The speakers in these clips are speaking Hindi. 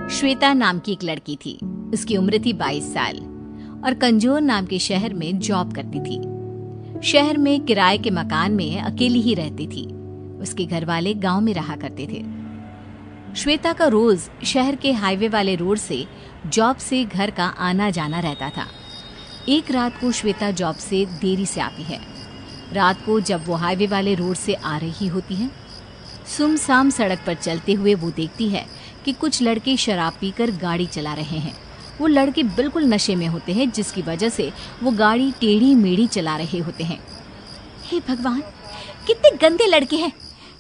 श्वेता नाम की एक लड़की थी। उसकी उम्र थी 22 साल और कंजोर नाम के शहर में जॉब करती थी। शहर में किराए के मकान में अकेली ही रहती थी। उसके घर वाले गांव में रहा करते थे। श्वेता का रोज शहर के हाईवे वाले रोड से जॉब से घर का आना जाना रहता था। एक रात को श्वेता जॉब से देरी से आती है। रात को जब वो हाईवे वाले रोड से आ रही होती है, सुमसाम सड़क पर चलते हुए वो देखती है कि कुछ लड़के शराब पीकर गाड़ी चला रहे हैं। वो लड़के बिल्कुल नशे में होते हैं, जिसकी वजह से वो गाड़ी टेढ़ी मेढ़ी चला रहे होते हैं। हे भगवान, कितने गंदे लड़के हैं!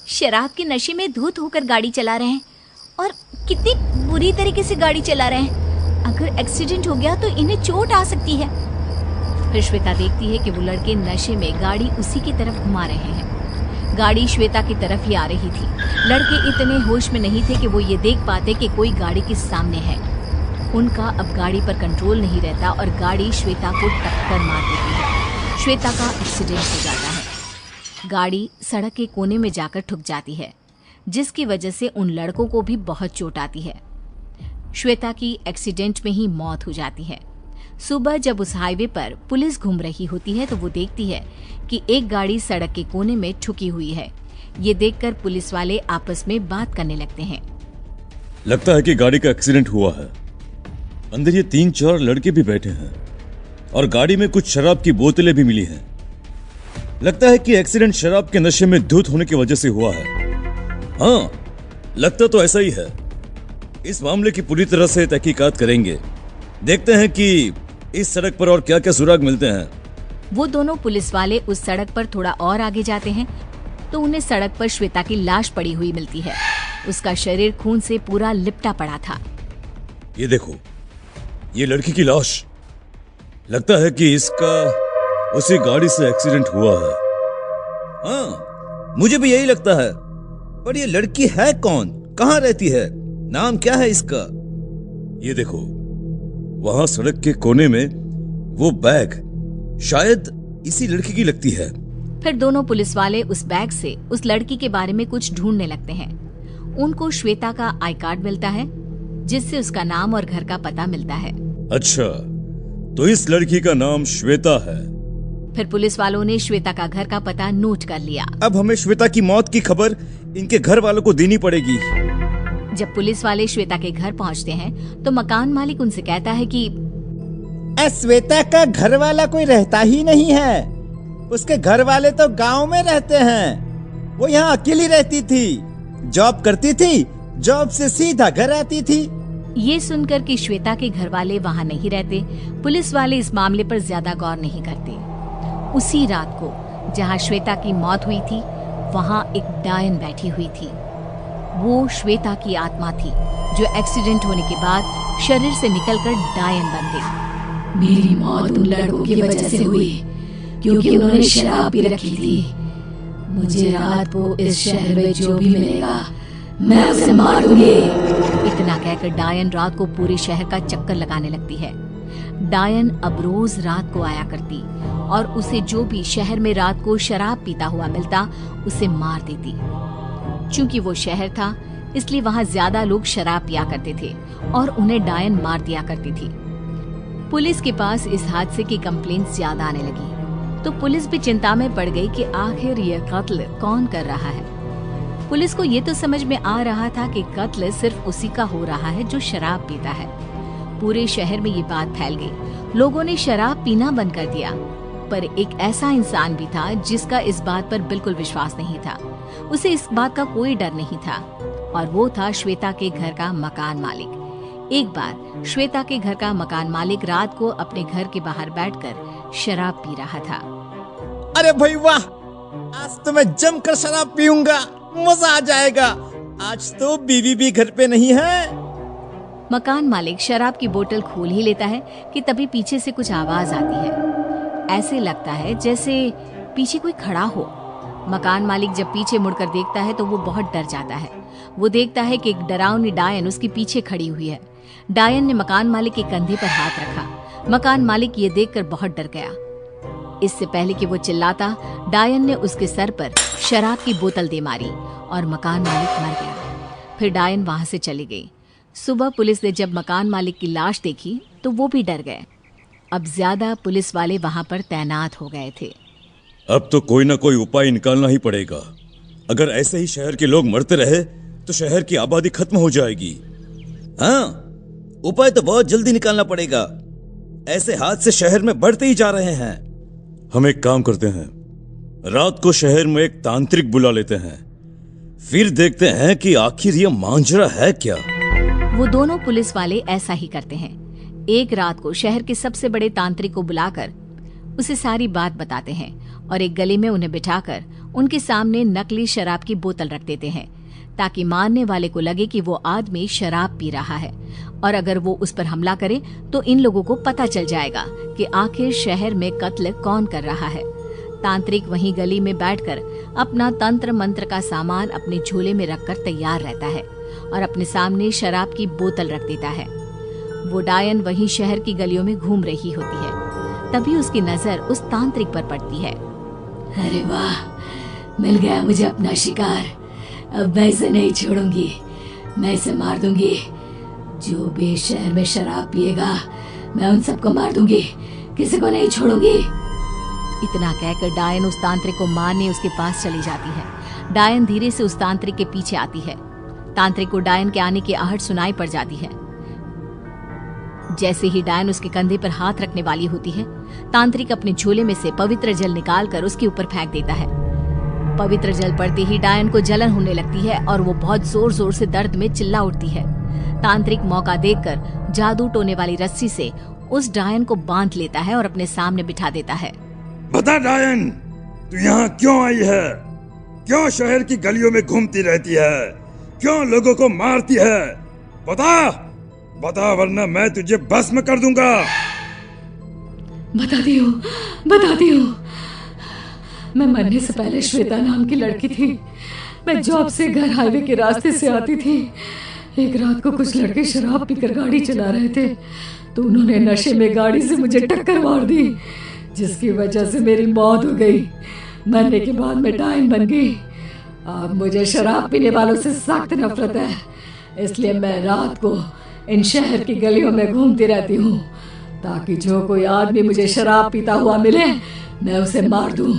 शराब के नशे में धुत होकर गाड़ी चला रहे हैं और कितनी बुरी तरीके से गाड़ी चला रहे हैं। अगर एक्सीडेंट हो गया तो इन्हें चोट आ सकती है। फिर श्वेता देखती है कि वो लड़के नशे में गाड़ी उसी की तरफ घुमा रहे हैं। गाड़ी श्वेता की तरफ ही आ रही थी। लड़के इतने होश में नहीं थे कि वो ये देख पाते कि कोई गाड़ी के सामने है। उनका अब गाड़ी पर कंट्रोल नहीं रहता और गाड़ी श्वेता को टक्कर मार देती है। श्वेता का एक्सीडेंट हो जाता है। गाड़ी सड़क के कोने में जाकर ठुक जाती है, जिसकी वजह से उन लड़कों को भी बहुत चोट आती है। श्वेता की एक्सीडेंट में ही मौत हो जाती है। सुबह जब उस हाईवे पर पुलिस घूम रही होती है तो वो देखती है कि एक गाड़ी सड़क के कोने में ठुकी हुई है। ये देखकर पुलिस वाले आपस में बात करने लगते हैं। लगता है कि गाड़ी का एक्सीडेंट हुआ है। अंदर ये 3-4 लड़के भी बैठे हैं और गाड़ी में कुछ शराब की बोतलें भी मिली हैं। लगता है कि एक्सीडेंट शराब के नशे में धुत होने की वजह से हुआ है। हाँ, लगता तो ऐसा ही है। इस मामले की पूरी तरह से तहकीकात करेंगे। देखते हैं कि इस सड़क पर और क्या क्या सुराग मिलते हैं। वो दोनों पुलिस वाले उस सड़क पर थोड़ा और आगे जाते हैं तो उन्हें सड़क पर श्वेता की लाश पड़ी हुई मिलती है। उसका शरीर खून से पूरा लिपटा पड़ा था। ये देखो, ये लड़की की लाश। लगता है कि इसका उसी गाड़ी से एक्सीडेंट हुआ है। हाँ, मुझे भी यही लगता है। पर ये लड़की है कौन? कहाँ रहती है? नाम क्या है इसका? ये देखो, वहां सड़क के कोने में वो बैग शायद इसी लड़की की लगती है। फिर दोनों पुलिस वाले उस बैग से उस लड़की के बारे में कुछ ढूंढने लगते हैं। उनको श्वेता का आई कार्ड मिलता है, जिससे उसका नाम और घर का पता मिलता है। अच्छा, तो इस लड़की का नाम श्वेता है। फिर पुलिस वालों ने श्वेता का घर का पता नोट कर लिया। अब हमें श्वेता की मौत की खबर इनके घर वालों को देनी पड़ेगी। जब पुलिस वाले श्वेता के घर पहुंचते हैं तो मकान मालिक उनसे कहता है कि श्वेता का घर वाला कोई रहता ही नहीं है। उसके घर वाले तो गांव में रहते हैं। वो यहाँ अकेली रहती थी, जॉब करती थी, जॉब से सीधा घर आती थी। ये सुनकर कि श्वेता के घर वाले वहाँ नहीं रहते, पुलिस वाले इस मामले पर ज्यादा गौर नहीं करते। उसी रात को जहाँ श्वेता की मौत हुई थी, वहाँ एक डायन बैठी हुई थी। वो श्वेता की आत्मा थी, जो एक्सीडेंट होने के बाद शरीर से निकलकर डायन बन गई। मेरी मौत उन लड़कों की वजह से हुई, क्योंकि उन्होंने शराब पी रखी थी। मुझे रात को इस शहर में जो भी मिलेगा, मैं उसे मार दूंगी। इतना कहकर डायन रात को पूरे शहर का चक्कर लगाने लगती है। डायन अब रोज रात को आया करती और उसे जो भी शहर में रात को शराब पीता हुआ मिलता, उसे मार देती। चूंकि वो शहर था, इसलिए वहाँ ज्यादा लोग शराब पिया करते थे और उन्हें डायन मार दिया करती थी। पुलिस के पास इस हादसे की कंप्लेंट्स ज्यादा आने लगी, तो पुलिस भी चिंता में पड़ गई कि आखिर ये कत्ल कौन कर रहा है। पुलिस को ये तो समझ में आ रहा था कि कत्ल सिर्फ उसी का हो रहा है जो शराब पीता है। पूरे शहर में ये बात फैल गई। लोगों ने शराब पीना बंद कर दिया, पर एक ऐसा इंसान भी था जिसका इस बात पर बिल्कुल विश्वास नहीं था। उसे इस बात का कोई डर नहीं था, और वो था श्वेता के घर का मकान मालिक। एक बार श्वेता के घर का मकान मालिक रात को अपने घर के बाहर बैठकर शराब पी रहा था। अरे भाई वाह, आज तो मैं जमकर शराब पीऊंगा, मजा आ जाएगा। आज तो बीवी भी घर पे नहीं है। मकान मालिक शराब की बोतल खोल ही लेता है कि तभी पीछे से कुछ आवाज आती है। ऐसे लगता है जैसे पीछे कोई खड़ा हो। मकान मालिक जब पीछे मुड़कर देखता है तो वो बहुत डर जाता है। वो देखता है कि एक डरावनी डायन उसके पीछे खड़ी हुई है। डायन ने मकान मालिक के कंधे पर हाथ रखा। मकान मालिक ये देखकर बहुत डर गया। इससे पहले कि वो चिल्लाता, डायन ने उसके सर पर शराब की बोतल दे मारी और मकान मालिक मर गया। फिर डायन वहां से चली गई। सुबह पुलिस ने जब मकान मालिक की लाश देखी तो वो भी डर गए। अब ज्यादा पुलिस वाले वहां पर तैनात हो गए थे। अब तो कोई ना कोई उपाय निकालना ही पड़ेगा। अगर ऐसे ही शहर के लोग मरते रहे तो शहर की आबादी खत्म हो जाएगी। हाँ, उपाय तो बहुत जल्दी निकालना पड़ेगा। ऐसे हादसे शहर में बढ़ते ही जा रहे हैं। हम एक काम करते हैं, रात को शहर में एक तांत्रिक बुला लेते हैं, फिर देखते हैं कि आखिर ये मांजरा है क्या। वो दोनों पुलिस वाले ऐसा ही करते हैं। एक रात को शहर के सबसे बड़े तांत्रिक को बुलाकर उसे सारी बात बताते हैं और एक गली में उन्हें बिठाकर उनके सामने नकली शराब की बोतल रख देते हैं, ताकि मारने वाले को लगे कि वो आदमी शराब पी रहा है, और अगर वो उस पर हमला करे तो इन लोगों को पता चल जाएगा कि आखिर शहर में कत्ल कौन कर रहा है। तांत्रिक वहीं गली में बैठकर अपना तंत्र मंत्र का सामान अपने झोले में रखकर तैयार रहता है और अपने सामने शराब की बोतल रख देता है। वो डायन वहीं शहर की गलियों में घूम रही होती है। तभी उसकी नजर उस तांत्रिक पर पड़ती है। अरे वाह, मिल गया मुझे अपना शिकार। अब मैं इसे नहीं छोड़ूंगी, मैं इसे मार दूंगी। जो भी शहर में शराब पिएगा मैं उन सबको मार दूंगी, किसी को नहीं छोड़ूंगी। इतना कहकर डायन उस तांत्रिक को मारने उसके पास चली जाती है। डायन धीरे से उस तांत्रिक के पीछे आती है। तांत्रिक को डायन के आने की आहट सुनाई पड़ जाती है। जैसे ही डायन उसके कंधे पर हाथ रखने वाली होती है, तांत्रिक अपने झोले में से पवित्र जल निकालकर उसके ऊपर फेंक देता है। पवित्र जल पड़ते ही डायन को जलन होने लगती है और वो बहुत जोर जोर से दर्द में चिल्ला उठती है। तांत्रिक मौका देखकर जादू टोने वाली रस्सी से उस डायन को बांध लेता है और अपने सामने बिठा देता है। बता डायन, तू यहाँ क्यों आई है? क्यों शहर की गलियों में घूमती रहती है? क्यों लोगों को मारती है? बता वरना मैं तुझे भस्म कर दूंगा। बताती हूँ। मैं मरने से पहले श्वेता नाम की लड़की थी। मैं जॉब से घर हाईवे के रास्ते से आती थी। एक रात को कुछ लड़के शराब पीकर गाड़ी चला रहे थे तो उन्होंने नशे में गाड़ी से मुझे टक्कर मार दी, जिसकी वजह से मेरी मौत हो गई। मरने के बाद मैं डायन बन गई। अब मुझे शराब पीने वालों से सख्त नफरत है, इसलिए मैं रात को इन शहर की गलियों में घूमती रहती हूँ, ताकि जो कोई आदमी मुझे शराब पीता हुआ मिले मैं उसे मार दूं,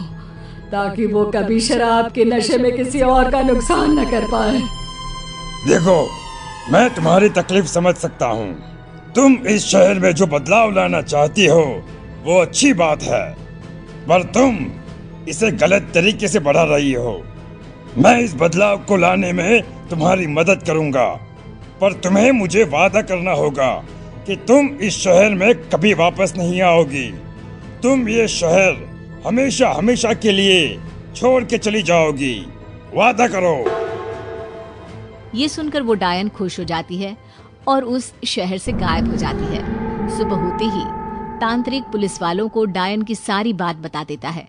ताकि वो कभी शराब के नशे में किसी और का नुकसान न कर पाए। देखो, मैं तुम्हारी तकलीफ समझ सकता हूँ। तुम इस शहर में जो बदलाव लाना चाहती हो वो अच्छी बात है, पर तुम इसे गलत तरीके से बढ़ा रही हो। मैं इस बदलाव को लाने में तुम्हारी मदद करूंगा, पर तुम्हें मुझे वादा करना होगा कि तुम इस शहर में कभी वापस नहीं आओगी। तुम ये शहर हमेशा हमेशा के लिए छोड़ के चली जाओगी। वादा करो। ये सुनकर वो डायन खुश हो जाती है और उस शहर से गायब हो जाती है। सुबह होते ही तांत्रिक पुलिस वालों को डायन की सारी बात बता देता है।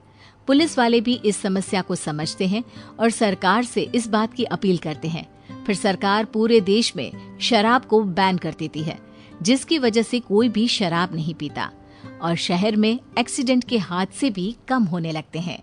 पुलिस वाले भी इस समस्या को समझते हैं और सरकार से इस बात की अपील करते हैं। फिर सरकार पूरे देश में शराब को बैन कर देती है, जिसकी वजह से कोई भी शराब नहीं पीता और शहर में एक्सीडेंट के हादसे भी कम होने लगते हैं।